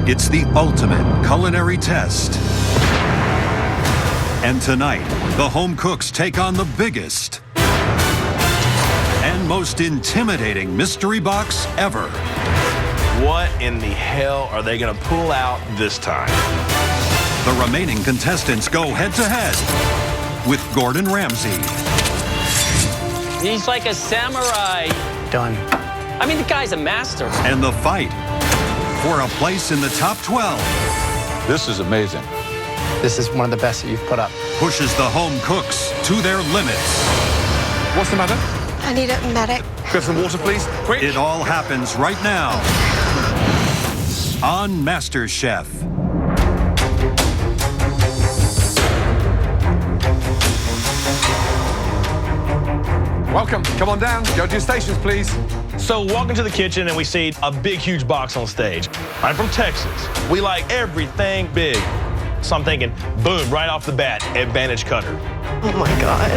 It's the ultimate culinary test. And tonight, the home cooks take on the biggest and most intimidating mystery box ever. What in the hell are they gonna pull out this time? The remaining contestants go head-to-head with Gordon Ramsay. He's like a samurai. Done. I mean, the guy's a master. And the fight for a place in the top 12 This is amazing. This is one of the best that you've put up. pushes the home cooks to their limits. What's the matter? I need a medic. Grab some water, please. Quick. It all happens right now on MasterChef. Welcome. Come on down. Go to your stations, please. So walk into the kitchen and we see a big, huge box on stage. I'm from Texas. We like everything big. So I'm thinking, boom, right off the bat, advantage cutter. Oh my God.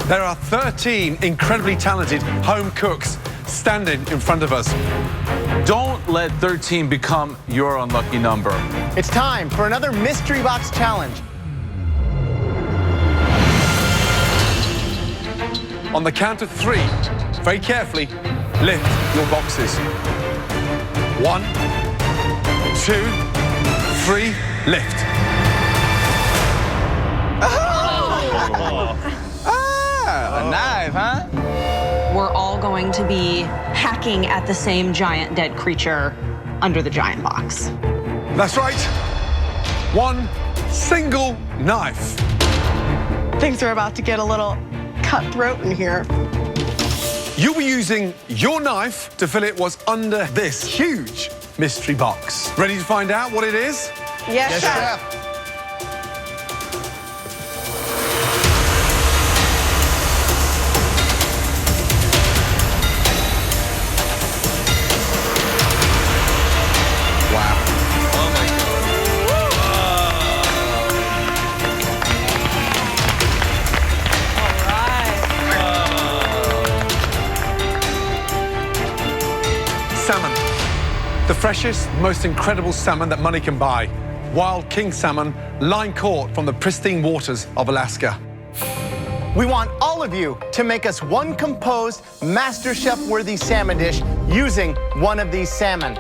There are 13 incredibly talented home cooks standing in front of us. Don't let 13 become your unlucky number. It's time for another Mystery Box Challenge. On the count of 3, very carefully, lift your boxes. 1, 2, 3, lift. A knife, huh? We're all going to be hacking at the same giant dead creature under the giant box. That's right. One single knife. Things are about to get a little cutthroat in here. You'll be using your knife to fill it what's under this huge mystery box. Ready to find out what it is? Yes, chef. Salmon. The freshest, most incredible salmon that money can buy. Wild king salmon, line caught from the pristine waters of Alaska. We want all of you to make us one composed MasterChef-worthy salmon dish using one of these salmon.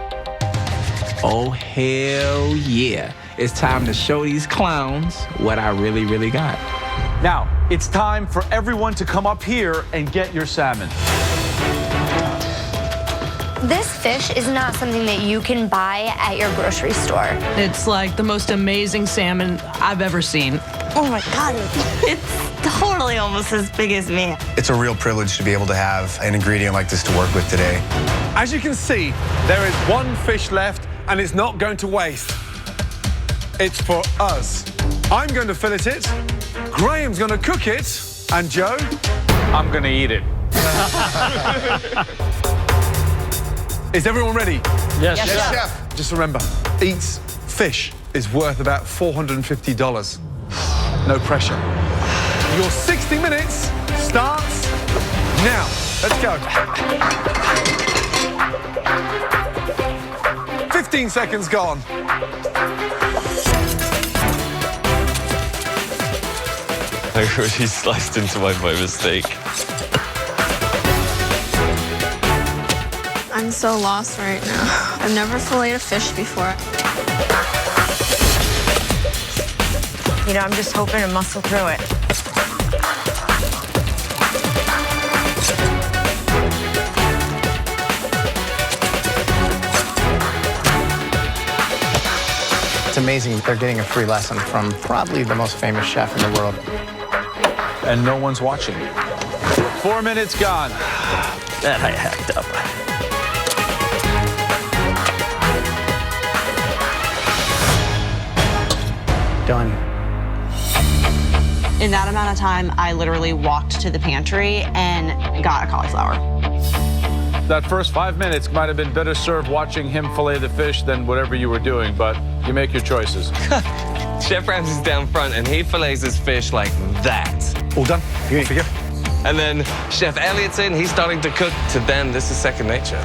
Oh, hell yeah. It's time to show these clowns what I really, really got. Now, it's time for everyone to come up here and get your salmon. This fish is not something that you can buy at your grocery store. It's like the most amazing salmon I've ever seen. Oh my God. It's totally almost as big as me. It's a real privilege to be able to have an ingredient like this to work with today. As you can see, there is one fish left and it's not going to waste. It's for us. I'm going to fillet it, Graham's going to cook it, and Joe? I'm gonna eat it. Is everyone ready? Yes, Yes, chef. chef. Just remember, each fish is worth about $450. No pressure. Your 60 minutes starts now. Let's go. 15 seconds gone. I really sliced into mine by mistake. I'm so lost right now. I've never filleted a fish before. You know, I'm just hoping to muscle through it. It's amazing they're getting a free lesson from probably the most famous chef in the world. And no one's watching. 4 minutes gone. That I hacked up. Done. In that amount of time, I literally walked to the pantry and got a cauliflower. That first 5 minutes might have been better served watching him fillet the fish than whatever you were doing, but you make your choices. Chef Ramsay's down front and he fillets his fish like that. All done? You need to go. And then Chef Elliott's in, he's starting to cook. To them, this is second nature.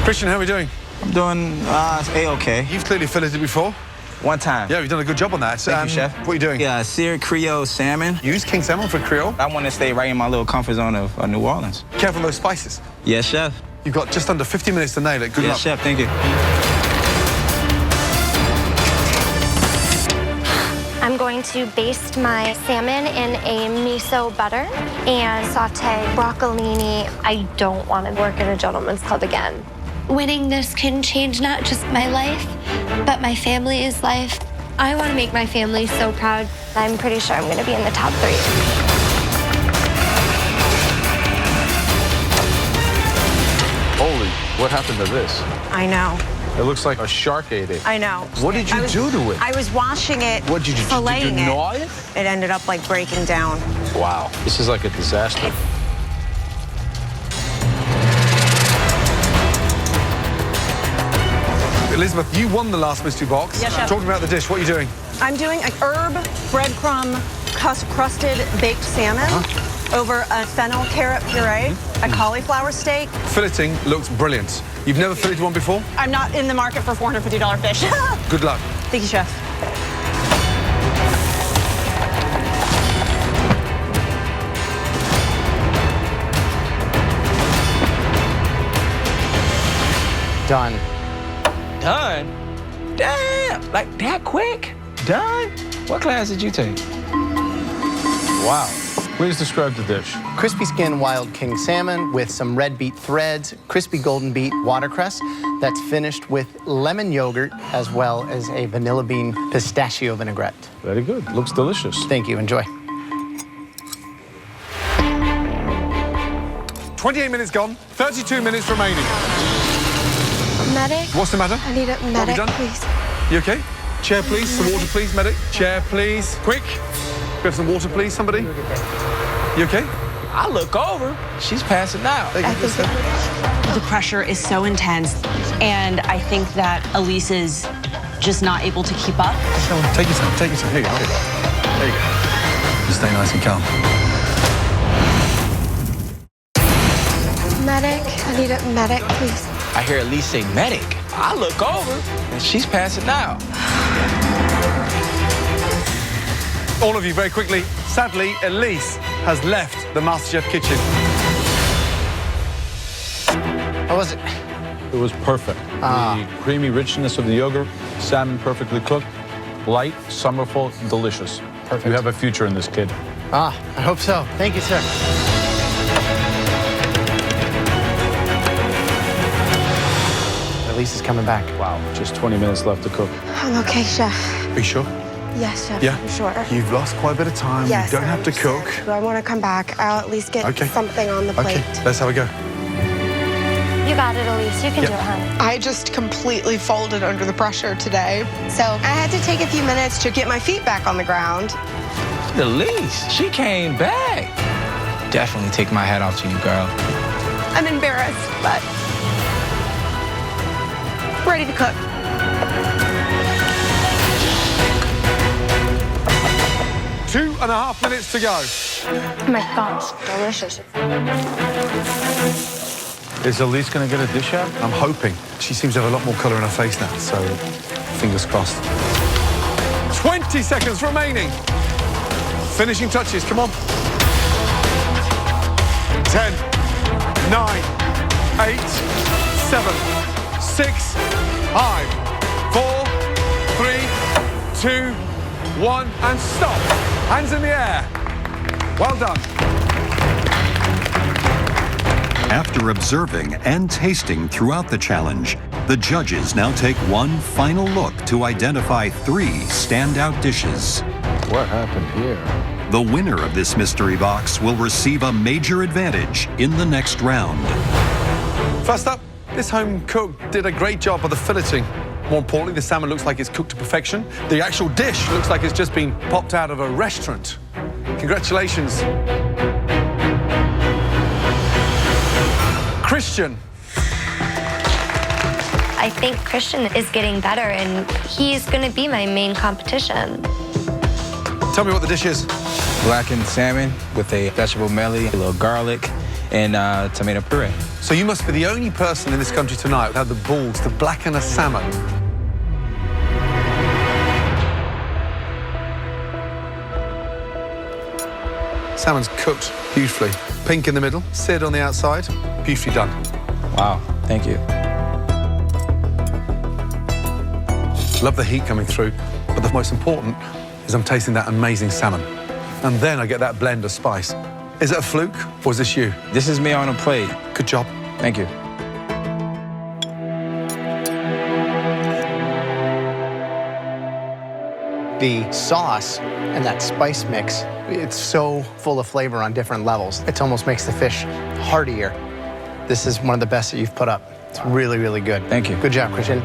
Christian, how are we doing? I'm doing A-okay. You've clearly filleted before. One time. Yeah, you've done a good job on that. Thank you, Chef. What are you doing? Yeah, seared Creole salmon. You use king salmon for Creole? I want to stay right in my little comfort zone of New Orleans. Careful those spices. Yes, Chef. You've got just under 50 minutes to nail it. Good luck. Yes, Chef. Thank you. I'm going to baste my salmon in a miso butter and saute broccolini. I don't want to work at a gentleman's club again. Winning this can change not just my life, but my family's life. I want to make my family so proud. I'm pretty sure I'm going to be in the top 3. Holy, what happened to this? I know. It looks like a shark ate it. I know. What did you do to it? I was washing it, What did you do? filleting Did you it. gnaw it? It ended up like breaking down. Wow, this is like a disaster. Elizabeth, you won the last mystery box. Yes, Chef. Talking about the dish, what are you doing? I'm doing an herb breadcrumb crusted baked salmon over a fennel carrot puree, a cauliflower steak. Filleting looks brilliant. You've never filleted one before? I'm not in the market for $450 fish. Good luck. Thank you, Chef. Done. Done? Damn, like that quick? Done? What class did you take? Wow. Please describe the dish. Crispy skin wild king salmon with some red beet threads, crispy golden beet watercress that's finished with lemon yogurt as well as a vanilla bean pistachio vinaigrette. Very good. Looks delicious. Thank you. Enjoy. 28 minutes gone, 32 minutes remaining. Medic? What's the matter? I need a What have medic, you done? please. You okay? Chair, please. Some water, please, medic. Chair, please. Quick. Grab some water, please, somebody. You okay? I look over. She's passing out. The pressure is so intense, and I think that Elise is just not able to keep up. Take your time, take your time. Here you go. There you go. Just stay nice and calm. Medic? I need a medic, please. I hear Elise say medic. I look over, and she's passing out. All of you, very quickly. Sadly, Elise has left the MasterChef kitchen. How was it? It was perfect. The creamy richness of the yogurt, salmon perfectly cooked, light, summerful, delicious. Perfect. You have a future in this, kid. I hope so. Thank you, sir. Elise is coming back. Wow, just 20 minutes left to cook. I'm okay, Chef. Are you sure? Yes, Chef, Yeah? I'm sure. You've lost quite a bit of time. Yes, You don't have to I cook. understand. I want to come back. I'll at least get something on the plate. Okay, let's have a go. You got it, Elise. You can do it, honey. I just completely folded under the pressure today. So I had to take a few minutes to get my feet back on the ground. Elise, she came back. Definitely take my hat off to you, girl. I'm embarrassed, but ready to cook. Two and a half minutes to go. Oh my gosh, delicious. Is Elise going to get a dish out? I'm hoping. She seems to have a lot more colour in her face now, so fingers crossed. 20 seconds remaining. Finishing touches, come on. 10, 9, 8, 7, 6, 5, 4, 3, 2, 1, and stop. Hands in the air. Well done. After observing and tasting throughout the challenge, the judges now take one final look to identify 3 standout dishes. What happened here? The winner of this mystery box will receive a major advantage in the next round. First up, this home cook did a great job of the filleting. More importantly, the salmon looks like it's cooked to perfection. The actual dish looks like it's just been popped out of a restaurant. Congratulations. Christian. I think Christian is getting better, and he's going to be my main competition. Tell me what the dish is. Blackened salmon with a vegetable medley, a little garlic, and tomato puree. So you must be the only person in this country tonight without the balls to blacken a salmon. Salmon's cooked beautifully. Pink in the middle, seared on the outside. Beautifully done. Wow, thank you. Love the heat coming through, but the most important is I'm tasting that amazing salmon. And then I get that blend of spice. Is it a fluke, or is this you? This is me on a plate. Good job. Thank you. The sauce and that spice mix, it's so full of flavor on different levels. It almost makes the fish heartier. This is one of the best that you've put up. It's really, really good. Thank you. Good job, Christian.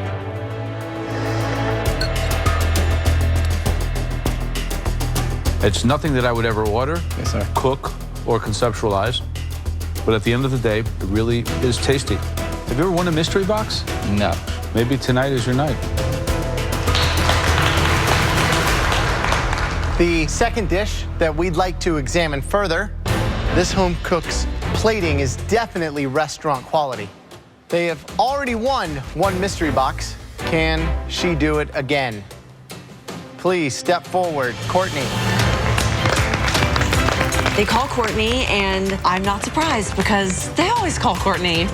It's nothing that I would ever order, Yes, sir. cook, or conceptualize. But at the end of the day, it really is tasty. Have you ever won a mystery box? No. Maybe tonight is your night. The second dish that we'd like to examine further, this home cook's plating is definitely restaurant quality. They have already won one mystery box. Can she do it again? Please step forward, Courtney. They call Courtney, and I'm not surprised because they always call Courtney.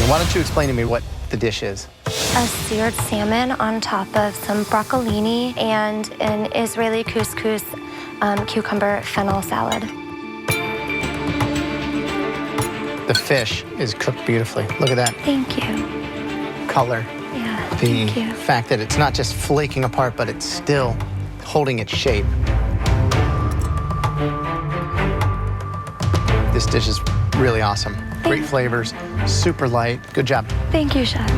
Why don't you explain to me what the dish is? A seared salmon on top of some broccolini and an Israeli couscous cucumber fennel salad. The fish is cooked beautifully. Look at that Thank you. color. Yeah, The thank you. fact that it's not just flaking apart, but it's still holding its shape. This dish is really awesome. Great flavors, super light. Good job. Thank you, Chef.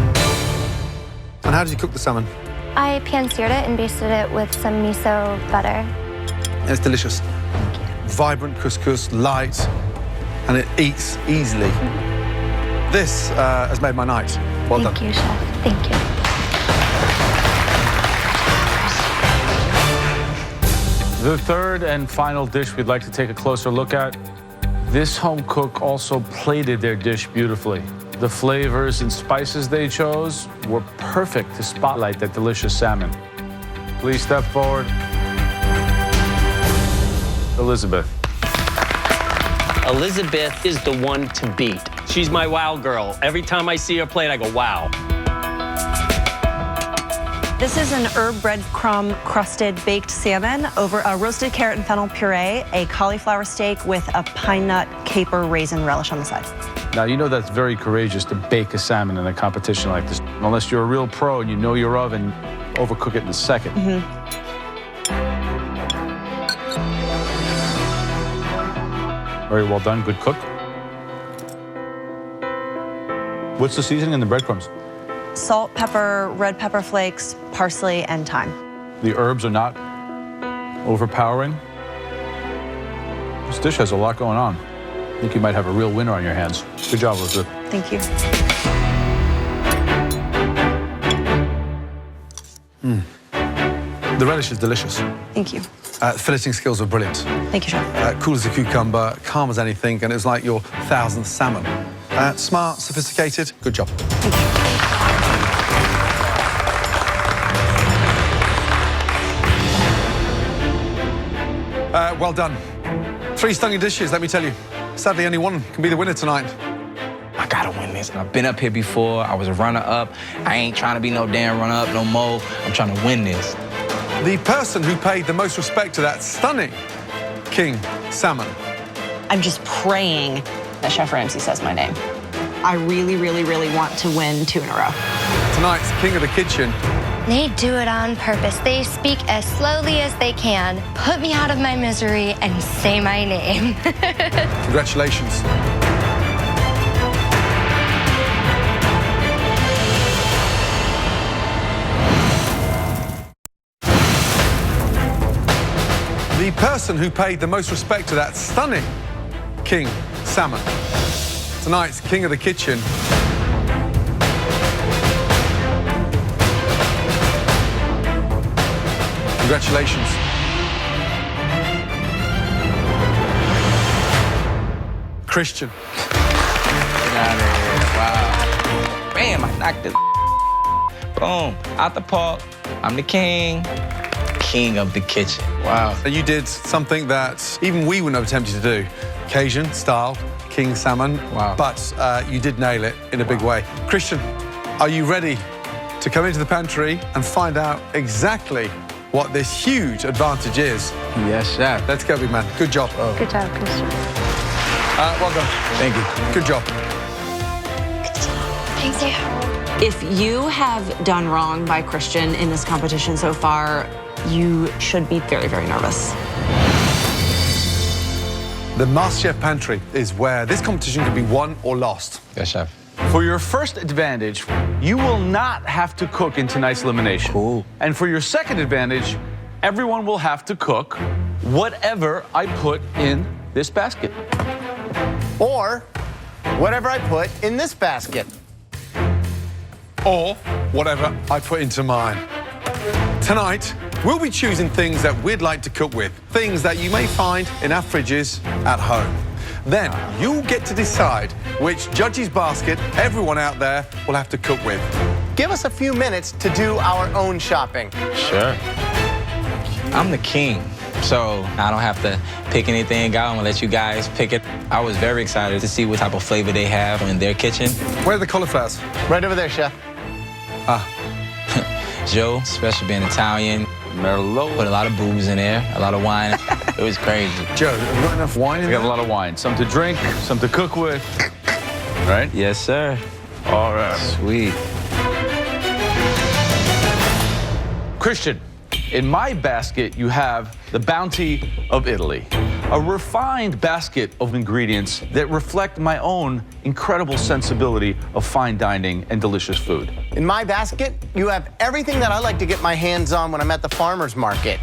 And how did you cook the salmon? I pan-seared it and basted it with some miso butter. It's delicious. Vibrant couscous, light, and it eats easily. This has made my night. Well done. Thank you, Chef. Thank you. The third and final dish we'd like to take a closer look at. This home cook also plated their dish beautifully. The flavors and spices they chose were perfect to spotlight that delicious salmon. Please step forward. Elizabeth. Elizabeth is the one to beat. She's my wow girl. Every time I see her plate, I go, wow. This is an herb breadcrumb crusted baked salmon over a roasted carrot and fennel puree, a cauliflower steak with a pine nut caper raisin relish on the side. Now, you know that's very courageous to bake a salmon in a competition like this, unless you're a real pro and you know your oven, overcook it in a second. Very well done, good cook. What's the seasoning in the breadcrumbs? Salt, pepper, red pepper flakes, parsley, and thyme. The herbs are not overpowering. This dish has a lot going on. I think you might have a real winner on your hands. Good job, Elizabeth. Thank you. The relish is delicious. Thank you. Filleting skills were brilliant. Thank you, Chef. Cool as a cucumber, calm as anything, and it was like your 1000th salmon. Smart, sophisticated, good job. Well done. 3 stunning dishes, let me tell you. Sadly, only one can be the winner tonight. I gotta win this. I've been up here before. I was a runner-up. I ain't trying to be no damn runner-up no more. I'm trying to win this. The person who paid the most respect to that stunning king salmon. I'm just praying that Chef Ramsay says my name. I really, really, really want to win 2 in a row. Tonight's king of the kitchen. They do it on purpose. They speak as slowly as they can, put me out of my misery, and say my name. Congratulations. The person who paid the most respect to that stunning king salmon. Tonight's king of the kitchen. Congratulations. Christian. Get out of here. Wow. Bam, I knocked it. Boom. Out the park. I'm the king. King of the kitchen. Wow. So you did something that even we wouldn't have attempted to do. Cajun style, king salmon. Wow. But you did nail it in a big way. Christian, are you ready to come into the pantry and find out exactly what this huge advantage is? Yes, chef. Let's go, big man. Good job. Good job, Christian. Well done. Thank you. Good job. Thank you. If you have done wrong by Christian in this competition so far, you should be very, very nervous. The MasterChef Pantry is where this competition can be won or lost. Yes, chef. For your first advantage, you will not have to cook in tonight's elimination. Cool. And for your second advantage, everyone will have to cook whatever I put in this basket. Or whatever I put in this basket. Or whatever I put into mine. Tonight, we'll be choosing things that we'd like to cook with, things that you may find in our fridges at home. Then you'll get to decide which judge's basket everyone out there will have to cook with. Give us a few minutes to do our own shopping. Sure. I'm the king, so I don't have to pick anything out. I'm gonna let you guys pick it. I was very excited to see what type of flavor they have in their kitchen. Where are the cauliflowers? Right over there, chef. Joe, especially being Italian, Merlot. put a lot of booze in there, a lot of wine. It was crazy. Joe, have you got enough wine in We there? got a lot of wine. Some to drink, some to cook with. Right? Yes, sir. All right. Sweet. Christian, in my basket, you have the bounty of Italy, a refined basket of ingredients that reflect my own incredible sensibility of fine dining and delicious food. In my basket, you have everything that I like to get my hands on when I'm at the farmer's market.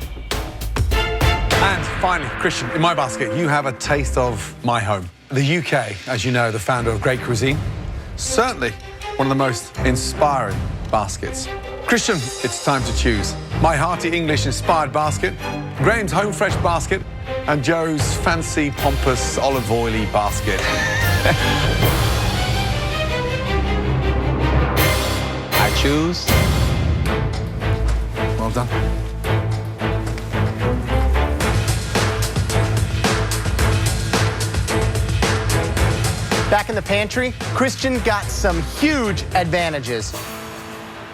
And finally, Christian, in my basket, you have a taste of my home. The UK, as you know, the founder of great cuisine, certainly one of the most inspiring baskets. Christian, it's time to choose. My hearty English-inspired basket, Graham's home fresh basket, and Joe's fancy, pompous, olive oily basket. I choose. Well done. Back in the pantry, Christian got some huge advantages.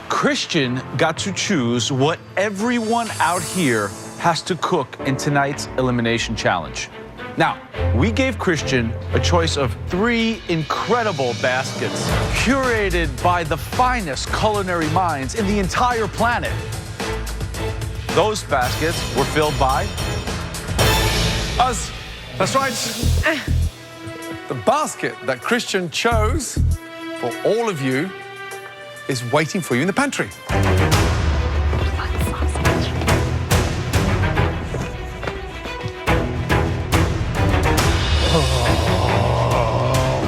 Christian got to choose what everyone out here has to cook in tonight's elimination challenge. Now, we gave Christian a choice of 3 incredible baskets curated by the finest culinary minds in the entire planet. Those baskets were filled by Us. That's right. The basket that Christian chose for all of you is waiting for you in the pantry.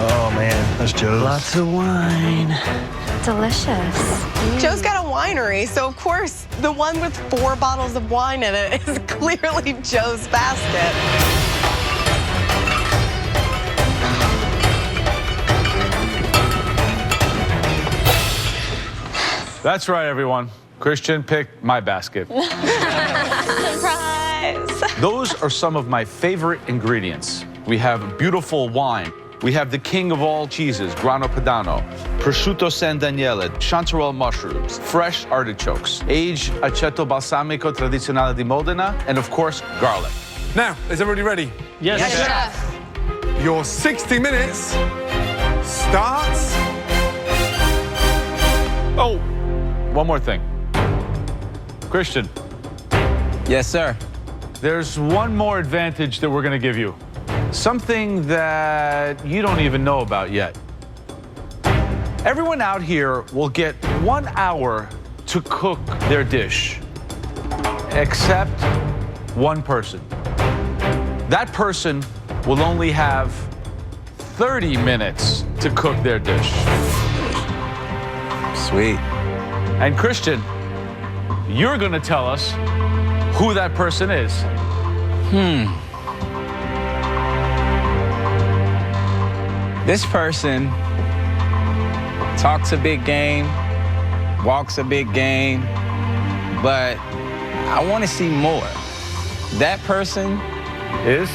Oh, man, that's Joe's. Lots of wine. Delicious. Joe's got a winery, so of course the one with 4 bottles of wine in it is clearly Joe's basket. That's right, everyone. Christian picked my basket. Surprise! Those are some of my favorite ingredients. We have beautiful wine. We have the king of all cheeses, grano padano, prosciutto San Daniele, chanterelle mushrooms, fresh artichokes, aged aceto balsamico tradizionale di Modena, and of course, garlic. Now, is everybody ready? Yes, chef. Your 60 minutes starts. Oh, one more thing. Christian, Yes, sir. there's one more advantage that we're going to give you. Something that you don't even know about yet. Everyone out here will get 1 hour to cook their dish, except one person. That person will only have 30 minutes to cook their dish. Sweet. And Christian, you're going to tell us who that person is. This person talks a big game, walks a big game, but I want to see more. That person is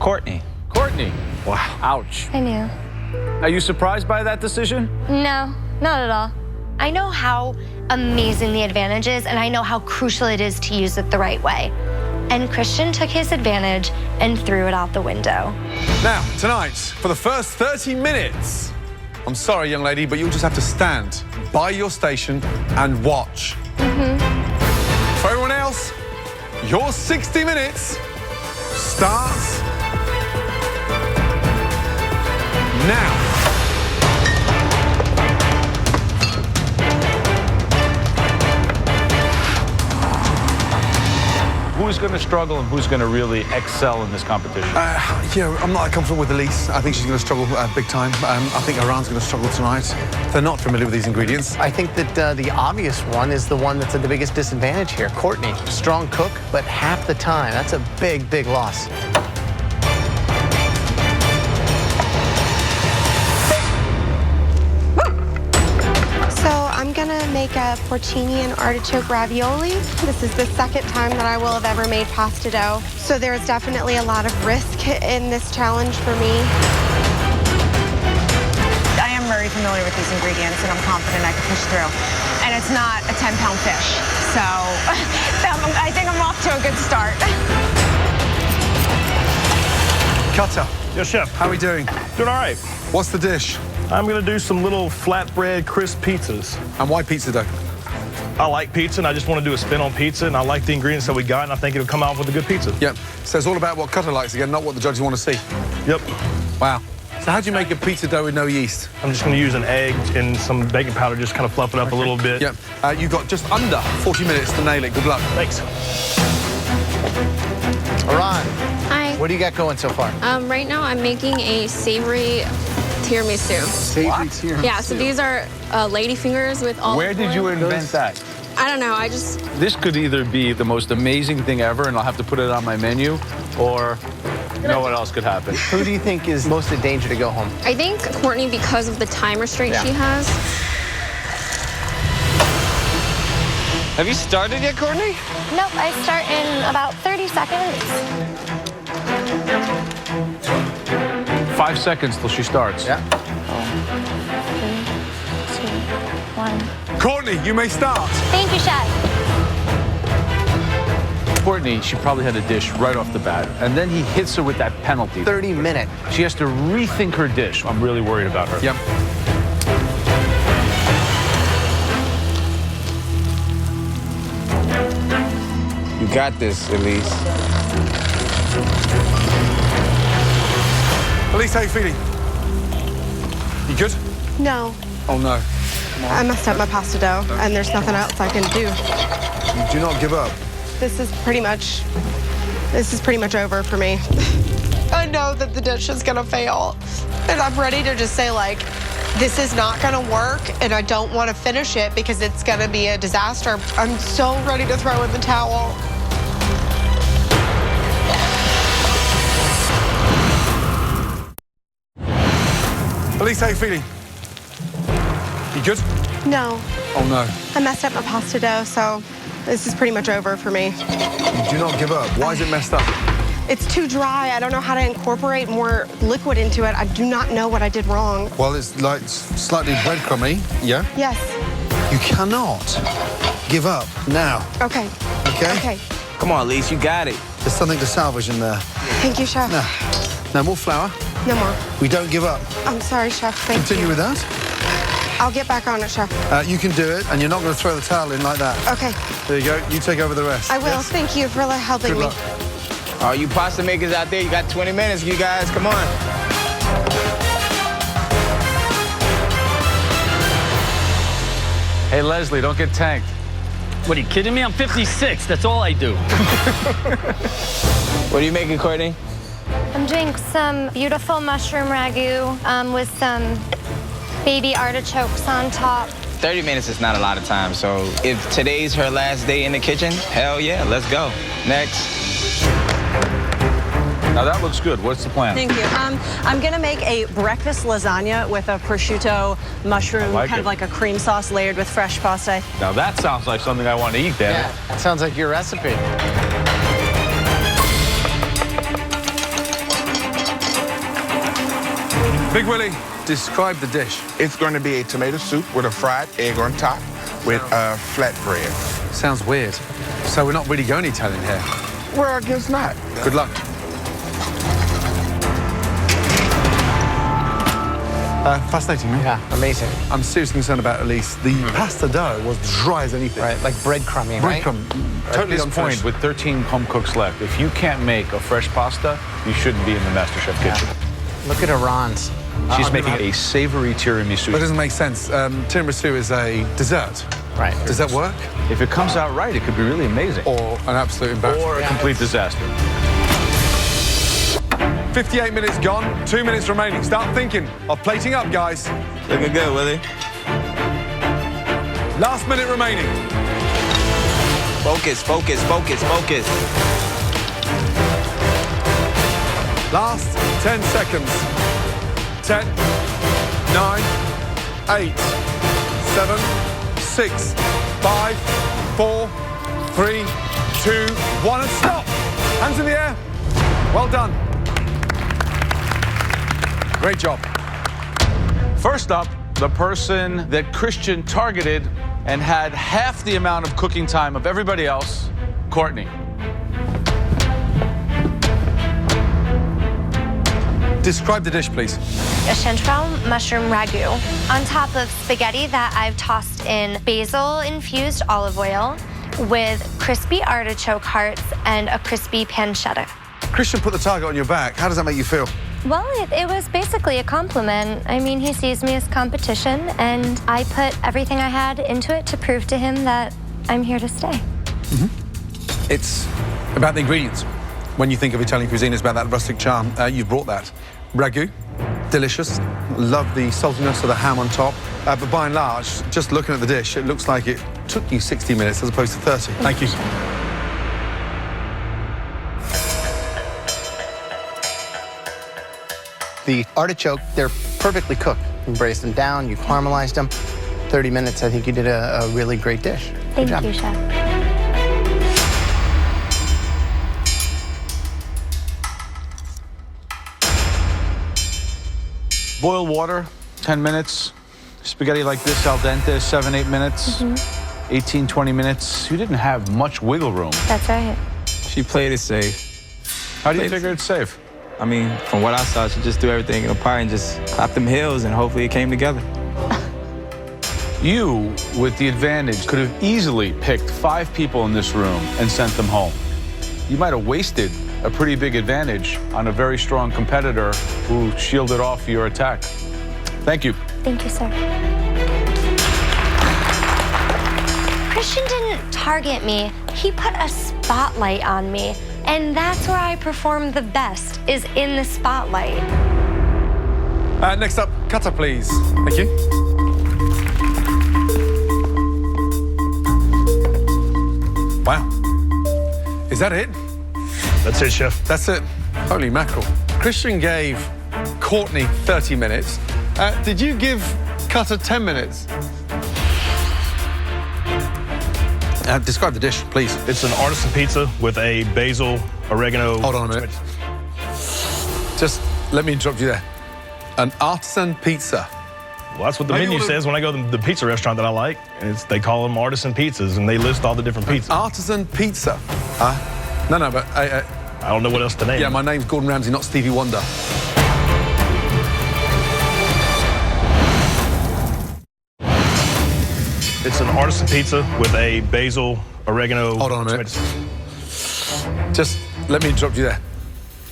Courtney. Courtney. Wow. Ouch. I knew. Are you surprised by that decision? No, not at all. I know how amazing the advantage is, and I know how crucial it is to use it the right way. And Christian took his advantage and threw it out the window. Now, tonight, for the first 30 minutes, I'm sorry, young lady, but you'll just have to stand by your station and watch. For everyone else, your 60 minutes starts now. Who's going to struggle and who's going to really excel in this competition? Yeah, I'm not comfortable with Elise. I think she's going to struggle big time. I think Iran's going to struggle tonight. They're not familiar with these ingredients. I think that the obvious one is the one that's at the biggest disadvantage here. Courtney, strong cook, but half the time. That's a big, big loss. So I'm gonna make a porcini and artichoke ravioli. This is the second time that I will have ever made pasta dough. So there's definitely a lot of risk in this challenge for me. I am very familiar with these ingredients, and I'm confident I can push through. And it's not a 10-pound fish, so I think I'm off to a good start. Cutter. Yes, chef. How are we doing? Doing all right. What's the dish? I'm gonna do some little flatbread crisp pizzas. And why pizza dough? I like pizza, and I just want to do a spin on pizza, and I like the ingredients that we got, and I think it'll come out with a good pizza. Yep. So it's all about what Cutter likes again, not what the judges want to see. Yep. Wow. So how do you make a pizza dough with no yeast? I'm just going to use an egg and some baking powder, just kind of fluff it up a little bit. Yep. You've got just under 40 minutes to nail it. Good luck. Thanks. Iran, Hi. what do you got going so far? Right now I'm making a savory tiramisu. Savory tiramisu. Yeah, so these are lady fingers with olive Where did you oil. invent that? I don't know, I just... This could either be the most amazing thing ever and I'll have to put it on my menu, or you know what else could happen. Who do you think is most in danger to go home? I think Courtney, because of the time restraint she has. Have you started yet, Courtney? Nope, I start in about 30 seconds. 5 seconds till she starts. Yeah. 3, 2, 1. Courtney, you may start. Thank you, chef. Courtney, she probably had a dish right off the bat, and then he hits her with that penalty. 30 minute. She has to rethink her dish. I'm really worried about her. Yep. You got this, Elise. Elise, how are you feeling? You good? No, Oh, no. I messed up my pasta dough, and there's nothing else I can do. You do not give up. This is pretty much over for me. I know that the dish is gonna fail, and I'm ready to just say, like, this is not gonna work, and I don't want to finish it because it's gonna be a disaster. I'm so ready to throw in the towel. Elise, how are you feeling? You good? No, Oh, no. I messed up my pasta dough, so this is pretty much over for me. You do not give up. Why is it messed up? It's too dry. I don't know how to incorporate more liquid into it. I do not know what I did wrong. Well, it's like slightly breadcrumby, yeah? Yes. You cannot give up now, Okay. okay? Okay. Come on, Elise, you got it. There's something to salvage in there. Thank you, Chef. No more flour. No more. We don't give up. I'm sorry, Chef. Thank Continue you. with that. I'll get back on it, Chef. You can do it, and you're not going to throw the towel in like that. Okay. There you go. You take over the rest. I will. Yes? Thank you for helping Good me. luck. All you pasta makers out there, you got 20 minutes, you guys. Come on. Hey, Leslie, don't get tanked. What, are you kidding me? I'm 56. That's all I do. What are you making, Courtney? I'm doing some beautiful mushroom ragu with some baby artichokes on top. 30 minutes is not a lot of time, so if today's her last day in the kitchen, hell yeah, let's go. Next. Now that looks good. What's the plan? Thank you. I'm going to make a breakfast lasagna with a prosciutto mushroom, kind of like a cream sauce layered with fresh pasta. Now that sounds like something I want to eat, Dad. Yeah, that sounds like your recipe. Big Willie, describe the dish. It's going to be a tomato soup with a fried egg on top with flatbread. Sounds weird. So we're not really going Italian here? Well, I guess not. Good luck. Fascinating, man. Yeah, amazing. I'm seriously concerned about Elise. The pasta dough was dry as anything. Right, like breadcrumbing, right? Breadcrumb. Totally on point. With 13 home cooks left, if you can't make a fresh pasta, you shouldn't be in the MasterChef kitchen. Look at Iran's. She's making a savory tiramisu. That doesn't make sense. Tiramisu is a dessert. Right. Does that work? If it comes out right, it could be really amazing. Or an absolute embarrassment. Or a complete disaster. 58 minutes gone, 2 minutes remaining. Start thinking of plating up, guys. Looking good, Willie. Last minute remaining. Focus, focus, focus, focus. Last 10 seconds. 10, 9, 8, 7, 6, 5, 4, 3, 2, 1, and stop. Hands in the air. Well done. Great job. First up, the person that Christian targeted and had half the amount of cooking time of everybody else, Courtney. Describe the dish, please. A chanterelle mushroom ragu on top of spaghetti that I've tossed in basil-infused olive oil with crispy artichoke hearts and a crispy pancetta. Christian put the target on your back. How does that make you feel? Well, it was basically a compliment. I mean, he sees me as competition, and I put everything I had into it to prove to him that I'm here to stay. Mm-hmm. It's about the ingredients. When you think of Italian cuisine, it's about that rustic charm. You've brought that. Ragu, delicious. Love the saltiness of the ham on top. But by and large, just looking at the dish, it looks like it took you 60 minutes as opposed to 30. Thank you. The artichoke, they're perfectly cooked. You braised them down, you caramelized them. 30 minutes, I think you did a really great dish. Good job. Thank you, Chef. Boil water, 10 minutes. Spaghetti like this, al dente, 7-8 minutes. 18-20 minutes. You didn't have much wiggle room. That's right. She played it safe. How do you figure it's safe? I mean, from what I saw, she just threw everything in a pie and just clapped them heels, and hopefully it came together. You, with the advantage, could have easily picked 5 people in this room and sent them home. You might have wasted a pretty big advantage on a very strong competitor who shielded off your attack. Thank you. Thank you, sir. Christian didn't target me. He put a spotlight on me. And that's where I perform the best, is in the spotlight. Next up, cutter, please. Thank you. Wow. Is that it? That's it, Chef. That's it. Holy mackerel. Christian gave Courtney 30 minutes. Did you give Cutter 10 minutes? Describe the dish, please. It's an artisan pizza with a basil, oregano... Hold on a minute. Just let me interrupt you there. An artisan pizza. Well, that's what the menu says when I go to the pizza restaurant that I like. They call them artisan pizzas, and they list all the different pizzas. Artisan pizza. No, but I don't know what else to name. Yeah, my name's Gordon Ramsay, not Stevie Wonder. It's an artisan pizza with a basil, oregano... Hold on a minute. Just let me interrupt you there.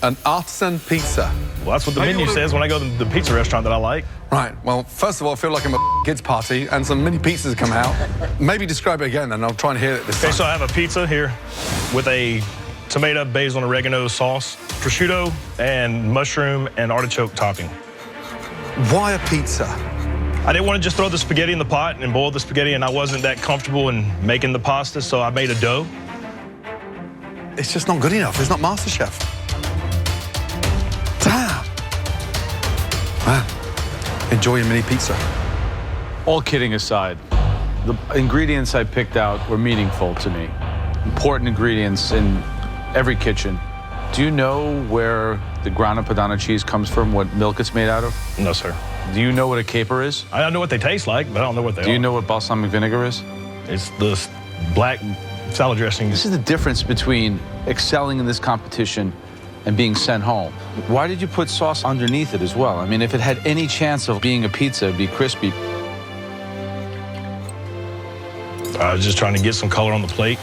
An artisan pizza. Well, that's what the menu says when I go to the pizza restaurant that I like. Right. Well, first of all, I feel like I'm a kids' party and some mini pizzas have come out. Maybe describe it again and I'll try and hear it this time. Okay, so I have a pizza here with a tomato, basil, and oregano sauce, prosciutto, and mushroom and artichoke topping. Why a pizza? I didn't want to just throw the spaghetti in the pot and boil the spaghetti, and I wasn't that comfortable in making the pasta, so I made a dough. It's just not good enough. It's not MasterChef. Enjoy your mini pizza. All kidding aside, the ingredients I picked out were meaningful to me. Important ingredients in every kitchen. Do you know where the grana padano cheese comes from, what milk it's made out of? No, sir. Do you know what a caper is? I don't know what they taste like, but I don't know what they are. Do you know what balsamic vinegar is? It's the black salad dressing. This is the difference between excelling in this competition and being sent home. Why did you put sauce underneath it as well? I mean, if it had any chance of being a pizza, it'd be crispy. I was just trying to get some color on the plate.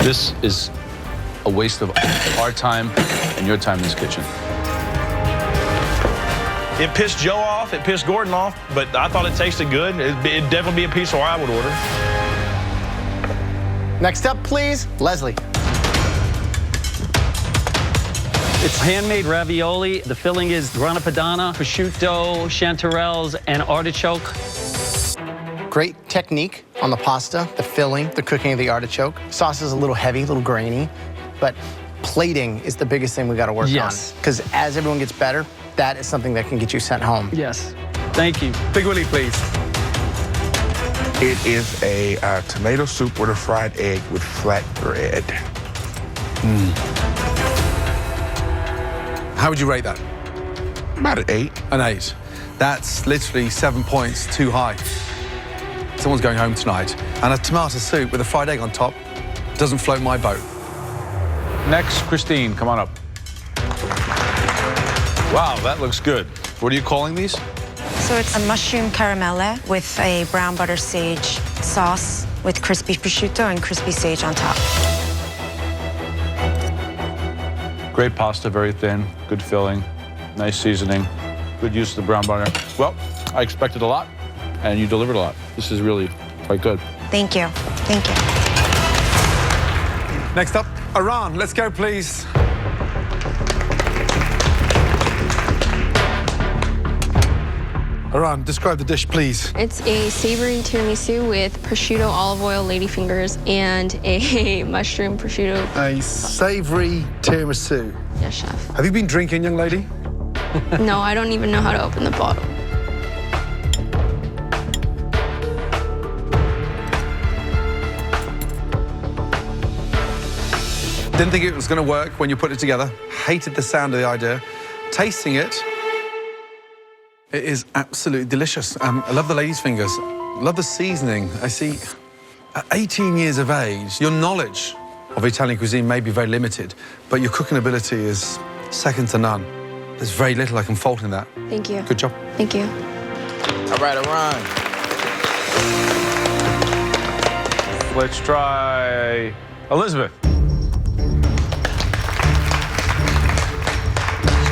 This is a waste of our time and your time in this kitchen. It pissed Joe off, it pissed Gordon off, but I thought it tasted good. It'd definitely be a pizza I would order. Next up, please, Leslie. It's handmade ravioli. The filling is grana padano, prosciutto, chanterelles, and artichoke. Great technique on the pasta, the filling, the cooking of the artichoke. Sauce is a little heavy, a little grainy, but plating is the biggest thing we got to work on. Because as everyone gets better, that is something that can get you sent home. Yes. Thank you. Big Willie, please. It is a tomato soup with a fried egg with flat bread. How would you rate that? About an 8. An 8. That's literally 7 points too high. Someone's going home tonight, and a tomato soup with a fried egg on top doesn't float my boat. Next, Christine, come on up. Wow, that looks good. What are you calling these? So it's a mushroom caramelle with a brown butter sage sauce with crispy prosciutto and crispy sage on top. Great pasta, very thin, good filling, nice seasoning, good use of the brown butter. Well, I expected a lot, and you delivered a lot. This is really quite good. Thank you. Thank you. Next up, Iran. Let's go, please. Iran, describe the dish, please. It's a savory tiramisu with prosciutto, olive oil, ladyfingers, and a mushroom prosciutto. A savory tiramisu. Yes, chef. Have you been drinking, young lady? No, I don't even know how to open the bottle. Didn't think it was going to work when you put it together. Hated the sound of the idea. Tasting it, it is absolutely delicious. I love the lady's fingers. Love the seasoning. I see, at 18 years of age, your knowledge of Italian cuisine may be very limited, but your cooking ability is second to none. There's very little I can fault in that. Thank you. Good job. Thank you. All right, Iran. Let's try Elizabeth.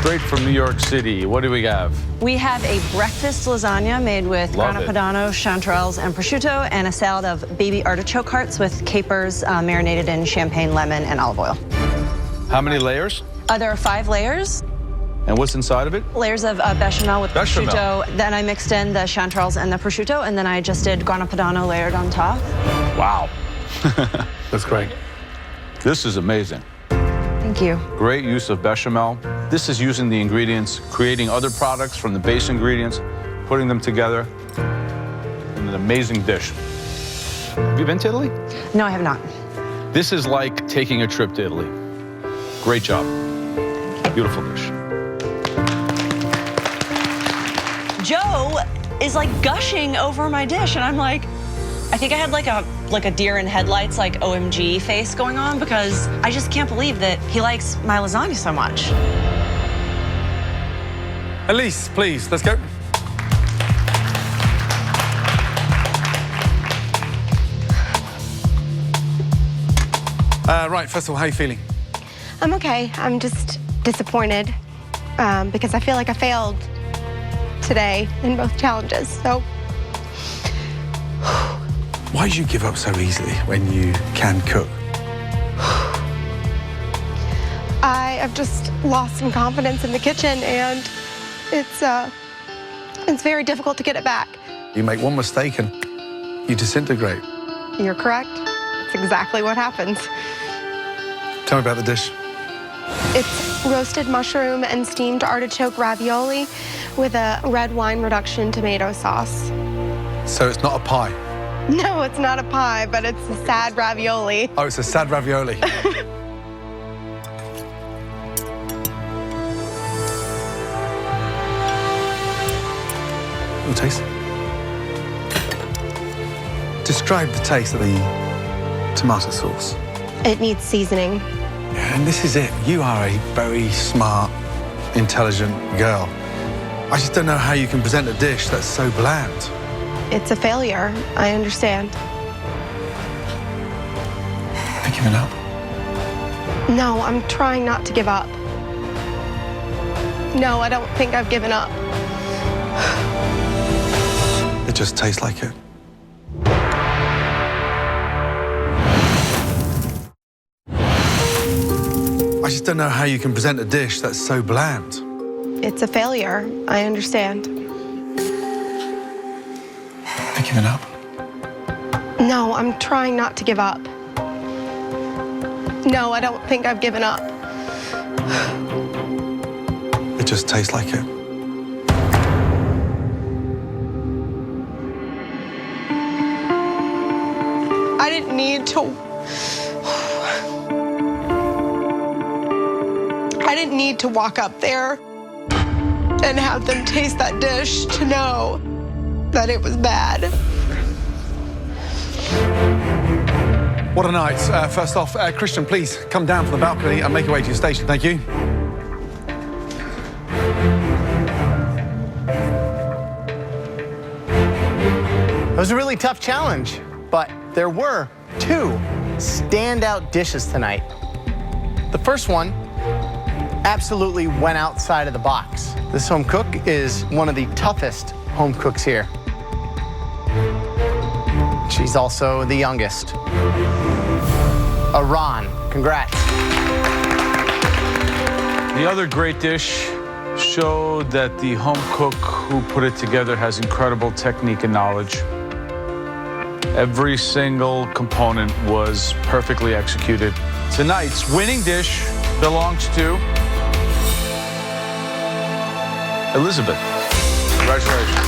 Straight from New York City. What do we have? We have a breakfast lasagna made with Love grana it. padano, chanterelles, and prosciutto, and a salad of baby artichoke hearts with capers marinated in champagne, lemon, and olive oil. How many layers? There are 5 layers. And what's inside of it? Layers of bechamel with Bechamel. prosciutto. Then I mixed in the chanterelles and the prosciutto, and then I just did grana padano layered on top. Wow. That's great. This is amazing. Thank you. Great use of bechamel. This is using the ingredients, creating other products from the base ingredients, putting them together in an amazing dish. Have you been to Italy? No, I have not. This is like taking a trip to Italy. Great job. Beautiful dish. Joe is like gushing over my dish, and I'm like, I think I had like a deer in headlights, like OMG face going on, because I just can't believe that he likes my lasagna so much. Elise, please, let's go. Right, first of all, how are you feeling? I'm okay. I'm just disappointed because I feel like I failed today in both challenges. So, why did you give up so easily when you can cook? I have just lost some confidence in the kitchen, and it's very difficult to get it back. You make one mistake and you disintegrate. You're correct. That's exactly what happens. Tell me about the dish. It's roasted mushroom and steamed artichoke ravioli with a red wine reduction tomato sauce. So it's not a pie? No, it's not a pie, but it's a sad ravioli. Oh, it's a sad ravioli. Little taste. Describe the taste of the tomato sauce. It needs seasoning. And this is it. You are a very smart, intelligent girl. I just don't know how you can present a dish that's so bland. It's a failure. I understand. Have you given up? No, I'm trying not to give up. No, I don't think I've given up. It just tastes like it. I just don't know how you can present a dish that's so bland. It's a failure. I understand. Have you given up? No, I'm trying not to give up. No, I don't think I've given up. It just tastes like it. I didn't need to... I didn't need to walk up there and have them taste that dish to know that it was bad. What a night. First off, Christian, please come down from the balcony and make your way to your station. Thank you. It was a really tough challenge, but there were two standout dishes tonight. The first one absolutely went outside of the box. This home cook is one of the toughest home cooks here. She's also the youngest. Iran, congrats. The other great dish showed that the home cook who put it together has incredible technique and knowledge. Every single component was perfectly executed. Tonight's winning dish belongs to Elizabeth. Congratulations.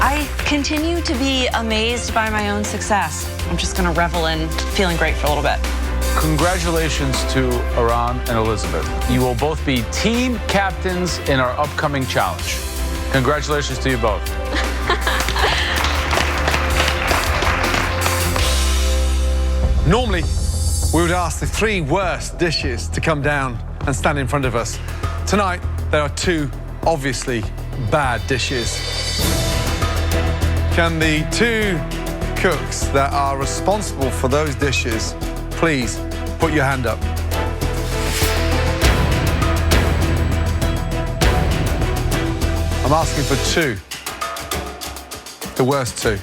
I continue to be amazed by my own success. I'm just gonna revel in feeling great for a little bit. Congratulations to Iran and Elizabeth. You will both be team captains in our upcoming challenge. Congratulations to you both. Normally, we would ask the three worst dishes to come down and stand in front of us. Tonight, there are two obviously bad dishes. Can the two cooks that are responsible for those dishes please put your hand up? I'm asking for two. The worst two.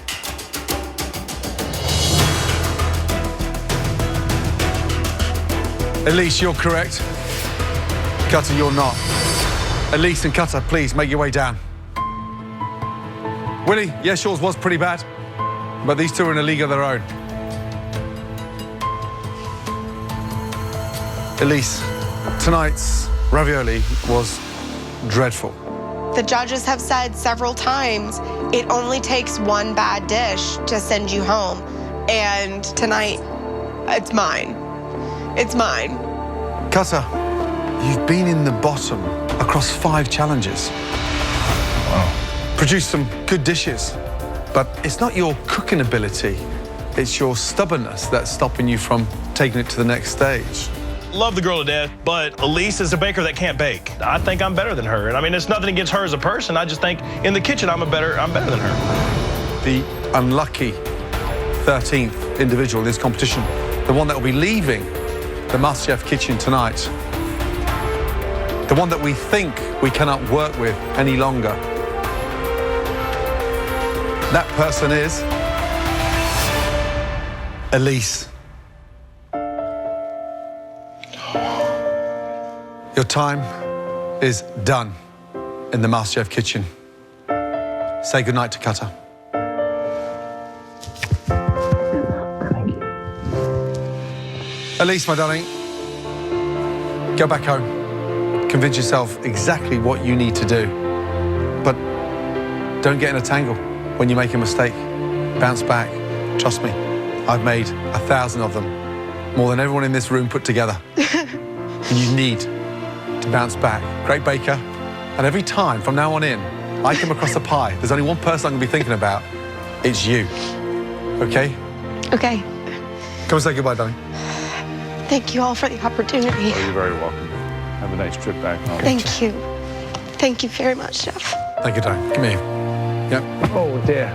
Elise, you're correct. Cutter, you're not. Elise and Cutter, please make your way down. Willie, yes, yours was pretty bad, but these two are in a league of their own. Elise, tonight's ravioli was dreadful. The judges have said several times it only takes one bad dish to send you home. And tonight, it's mine. It's mine. Cutter, you've been in the bottom across 5 challenges. Wow. Produced some good dishes, but it's not your cooking ability, it's your stubbornness that's stopping you from taking it to the next stage. Love the girl to death, but Elise is a baker that can't bake. I think I'm better than her. And I mean, it's nothing against her as a person. I just think in the kitchen, I'm better than her. The unlucky 13th individual in this competition, the one that will be leaving the MasterChef kitchen tonight, the one that we think we cannot work with any longer. That person is Elise. Your time is done in the MasterChef kitchen. Say goodnight to Cutter. Thank you. Elise, my darling, Go back home. Convince yourself exactly what you need to do. But don't get in a tangle when you make a mistake. Bounce back. Trust me, I've made 1,000 of them. More than everyone in this room put together. And you need to bounce back. Great baker. And every time from now on in, I come across a pie, there's only one person I'm going to be thinking about. It's you. Okay? Okay. Come and say goodbye, darling. Thank you all for the opportunity. Oh, you're very welcome. Have a nice trip back home. Thank you. Thank you very much, Chef. Thank you, darling. Come here. Yep. Oh, dear.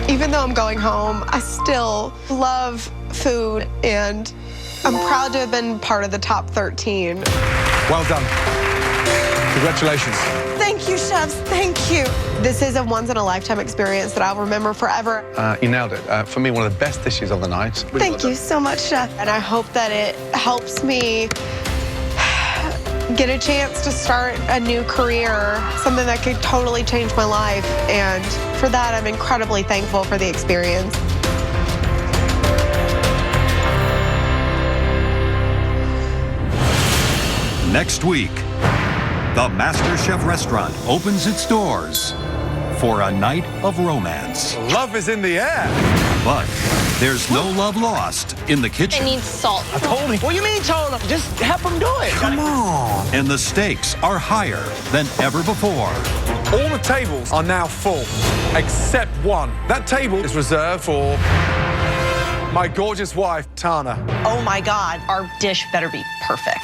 Even though I'm going home, I still love food, and I'm proud to have been part of the top 13. Well done. Congratulations. Thank you, chefs. Thank you. This is a once-in-a-lifetime experience that I'll remember forever. You nailed it. For me, one of the best dishes of the night. Thank you so much, Chef. And I hope that it helps me get a chance to start a new career, something that could totally change my life. And for that, I'm incredibly thankful for the experience. Next week, the MasterChef restaurant opens its doors for a night of romance. Love is in the air. But there's no love lost in the kitchen. It needs salt. I told him. What do you mean told him? Just help him do it. Come on. And the stakes are higher than ever before. All the tables are now full, except one. That table is reserved for my gorgeous wife, Tana. Oh my God, our dish better be perfect.